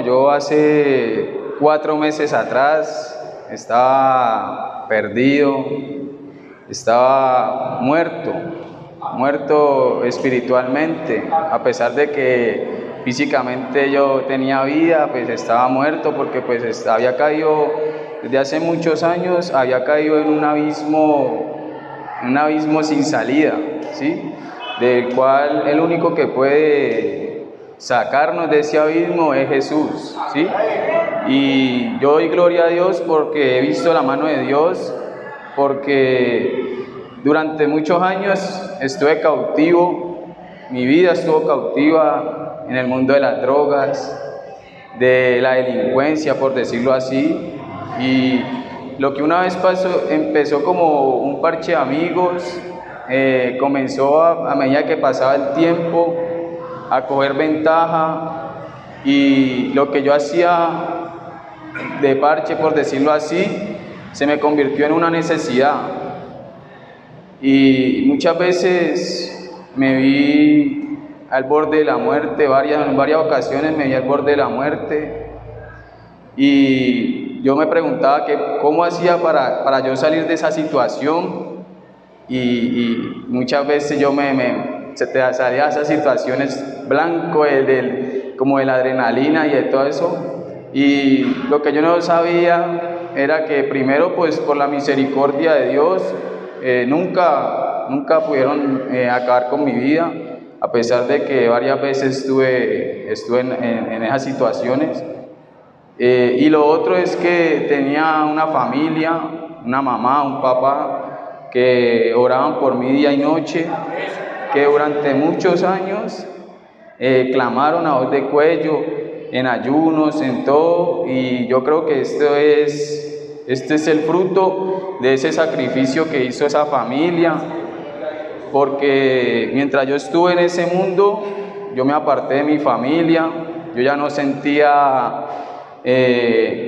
yo hace 4 meses atrás estaba perdido, estaba muerto espiritualmente, a pesar de que físicamente yo tenía vida, pues estaba muerto porque pues había caído, desde hace muchos años, había caído en un abismo sin salida, ¿sí? Del cual el único que puede sacarnos de ese abismo es Jesús, ¿sí? Y yo doy gloria a Dios porque he visto la mano de Dios, porque durante muchos años estuve cautivo, mi vida estuvo cautiva en el mundo de las drogas, de la delincuencia, por decirlo así, y lo que una vez empezó como un parche de amigos, comenzó a medida que pasaba el tiempo a coger ventaja, y lo que yo hacía de parche, por decirlo así, se me convirtió en una necesidad. Y muchas veces me vi al borde de la muerte, en varias ocasiones me vi al borde de la muerte, y yo me preguntaba cómo hacía para yo salir de esa situación, y muchas veces yo se te salía de esas situaciones blanco, como de la adrenalina y de todo eso, y lo que yo no sabía era que primero, pues por la misericordia de Dios, nunca pudieron acabar con mi vida, a pesar de que varias veces estuve en esas situaciones. Y lo otro es que tenía una familia, una mamá, un papá, que oraban por mí día y noche, que durante muchos años clamaron a voz de cuello, en ayunos, en todo, y yo creo que este es el fruto de ese sacrificio que hizo esa familia, porque mientras yo estuve en ese mundo, yo me aparté de mi familia, yo ya no sentía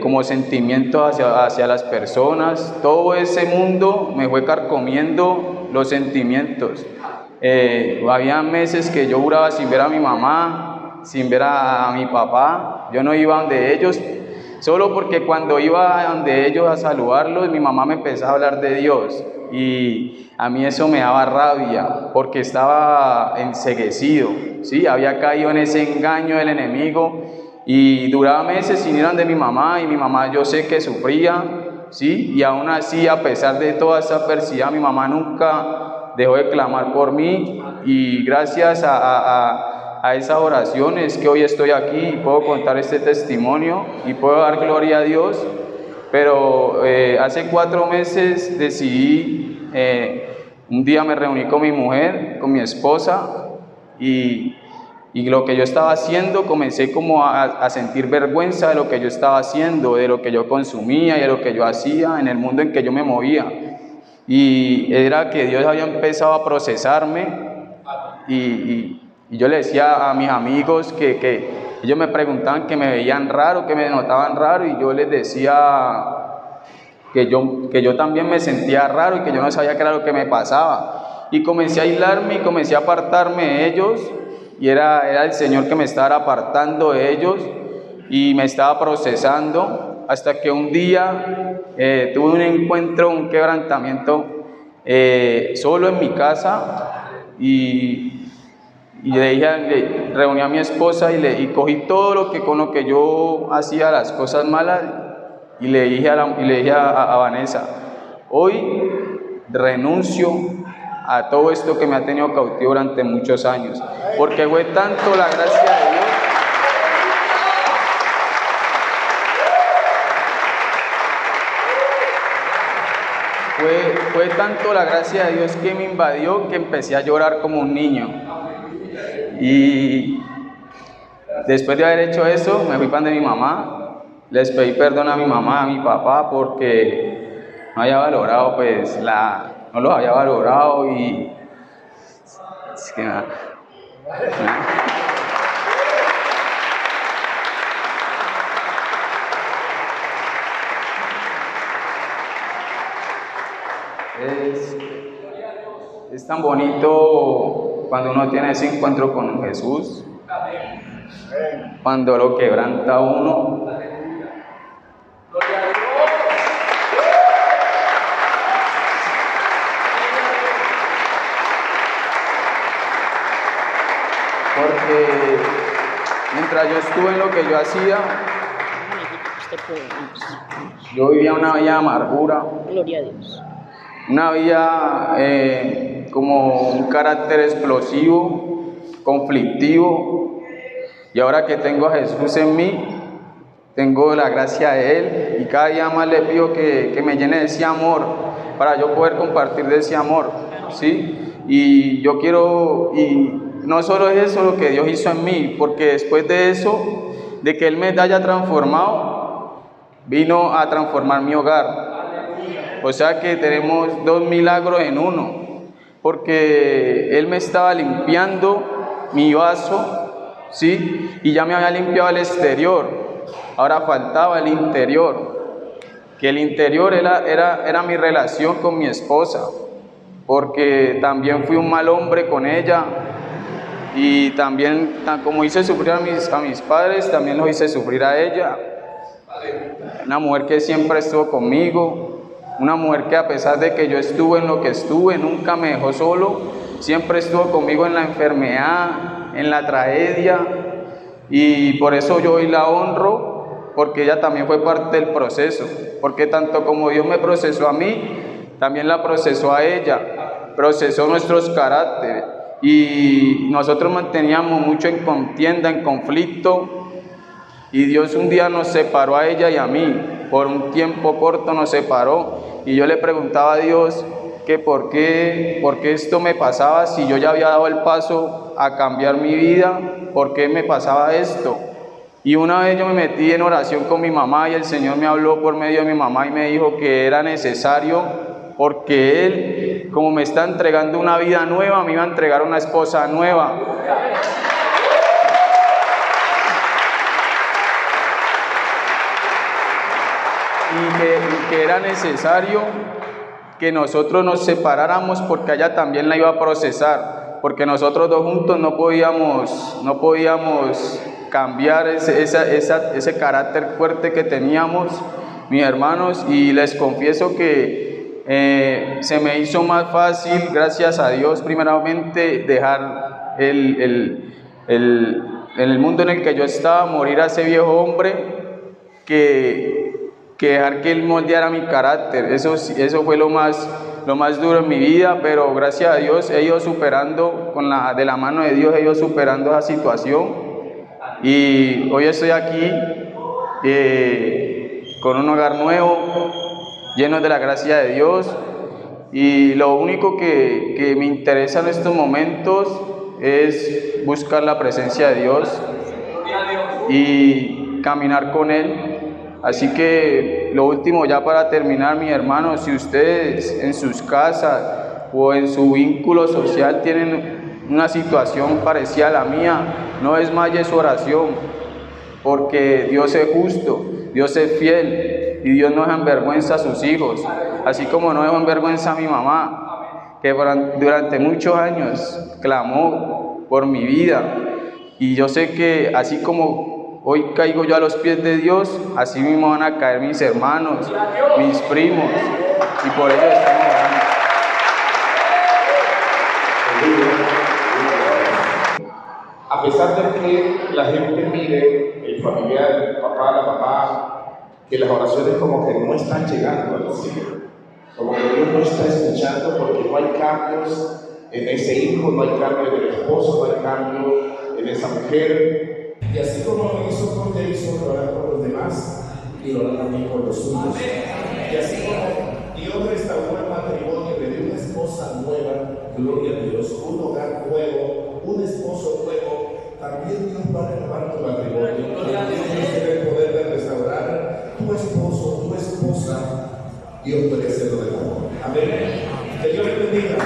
como sentimiento hacia las personas, todo ese mundo me fue carcomiendo los sentimientos. Había meses que yo duraba sin ver a mi mamá, sin ver a mi papá, yo no iba donde ellos, solo porque cuando iba donde ellos a saludarlos, mi mamá me empezaba a hablar de Dios, y a mí eso me daba rabia, porque estaba enceguecido, ¿sí? Había caído en ese engaño del enemigo, y duraba meses sin ir donde mi mamá, y mi mamá yo sé que sufría, ¿sí? Y aún así, a pesar de toda esa adversidad, mi mamá nunca dejó de clamar por mí, y gracias a esas oraciones que hoy estoy aquí y puedo contar este testimonio y puedo dar gloria a Dios. Pero hace 4 meses decidí, un día me reuní con mi mujer, con mi esposa, y lo que yo estaba haciendo, comencé como a sentir vergüenza de lo que yo estaba haciendo, de lo que yo consumía y de lo que yo hacía en el mundo en que yo me movía. Y era que Dios había empezado a procesarme, y yo le decía a mis amigos que ellos me preguntaban, que me veían raro, que me notaban raro, y yo les decía que yo también me sentía raro y que yo no sabía qué era lo que me pasaba. Y comencé a aislarme y comencé a apartarme de ellos, y era el Señor que me estaba apartando de ellos y me estaba procesando, hasta que un día tuve un encuentro, un quebrantamiento solo en mi casa, y reuní a mi esposa y cogí todo con lo que yo hacía las cosas malas, y le dije a Vanessa: hoy renuncio a todo esto que me ha tenido cautivo durante muchos años, porque fue tanto la gracia de Dios. Fue tanto la gracia de Dios que me invadió, que empecé a llorar como un niño. Y después de haber hecho eso, me fui para donde mi mamá, les pedí perdón a mi mamá, a mi papá, porque no había valorado, pues, no los había valorado, y es que es tan bonito cuando uno tiene ese encuentro con Jesús, Cuando lo quebranta uno. Porque mientras yo estuve en lo que yo hacía, yo vivía una vida de amargura. Gloria a Dios. Una vida como un carácter explosivo, conflictivo. Y ahora que tengo a Jesús en mí, tengo la gracia de Él. Y cada día más le pido que me llene de ese amor para yo poder compartir de ese amor, ¿sí? Y yo quiero, y no solo es eso lo que Dios hizo en mí, porque después de eso, de que Él me haya transformado, vino a transformar mi hogar. O sea que tenemos dos milagros en uno, porque Él me estaba limpiando mi vaso, ¿sí? Y ya me había limpiado el exterior, ahora faltaba el interior, que el interior era mi relación con mi esposa, porque también fui un mal hombre con ella, y también, como hice sufrir a mis padres, también los hice sufrir a ella. Una mujer que siempre estuvo conmigo, una mujer que a pesar de que yo estuve en lo que estuve, nunca me dejó solo, siempre estuvo conmigo en la enfermedad, en la tragedia, y por eso yo hoy la honro, porque ella también fue parte del proceso, porque tanto como Dios me procesó a mí, también la procesó a ella, procesó nuestros caracteres, y nosotros manteníamos mucho en contienda, en conflicto, y Dios un día nos separó a ella y a mí, por un tiempo corto nos separó, y yo le preguntaba a Dios que por qué esto me pasaba si yo ya había dado el paso a cambiar mi vida, por qué me pasaba esto. Y una vez yo me metí en oración con mi mamá y el Señor me habló por medio de mi mamá y me dijo que era necesario, porque Él, como me está entregando una vida nueva, me iba a entregar una esposa nueva. Y que era necesario que nosotros nos separáramos, porque ella también la iba a procesar, porque nosotros dos juntos no podíamos cambiar ese carácter fuerte que teníamos, mis hermanos, y les confieso que se me hizo más fácil, gracias a Dios, primeramente, dejar en el mundo en el que yo estaba, morir a ese viejo hombre, que dejar que Él moldeara mi carácter. Eso fue lo más duro en mi vida, pero gracias a Dios he ido superando, de la mano de Dios he ido superando esa situación, y hoy estoy aquí con un hogar nuevo, lleno de la gracia de Dios, y lo único que me interesa en estos momentos es buscar la presencia de Dios y caminar con Él. Así que lo último, ya para terminar, mis hermanos, si ustedes en sus casas o en su vínculo social tienen una situación parecida a la mía, no desmaye su oración, porque Dios es justo, Dios es fiel, y Dios no deja en vergüenza a sus hijos, así como no dejó en vergüenza a mi mamá, que durante muchos años clamó por mi vida, y yo sé que así como hoy caigo yo a los pies de Dios, así mismo van a caer mis hermanos, mis primos, y por ello estamos orando. A pesar de que la gente mire, el familiar, el papá, la mamá, que las oraciones como que no están llegando al cielo, como que Dios no está escuchando, porque no hay cambios en ese hijo, no hay cambio en el esposo, no hay cambio en esa mujer. Y así como lo hizo con Jason, lo hará por los demás y lo hará también por los suyos. Y así como Dios restauró el matrimonio, le dio una esposa nueva, gloria a Dios, un hogar nuevo, un esposo nuevo, también Dios va a renovar tu matrimonio. También Dios tiene el poder de restaurar tu esposo, tu esposa. Dios puede hacerlo de nuevo. Amén. Que Dios les bendiga.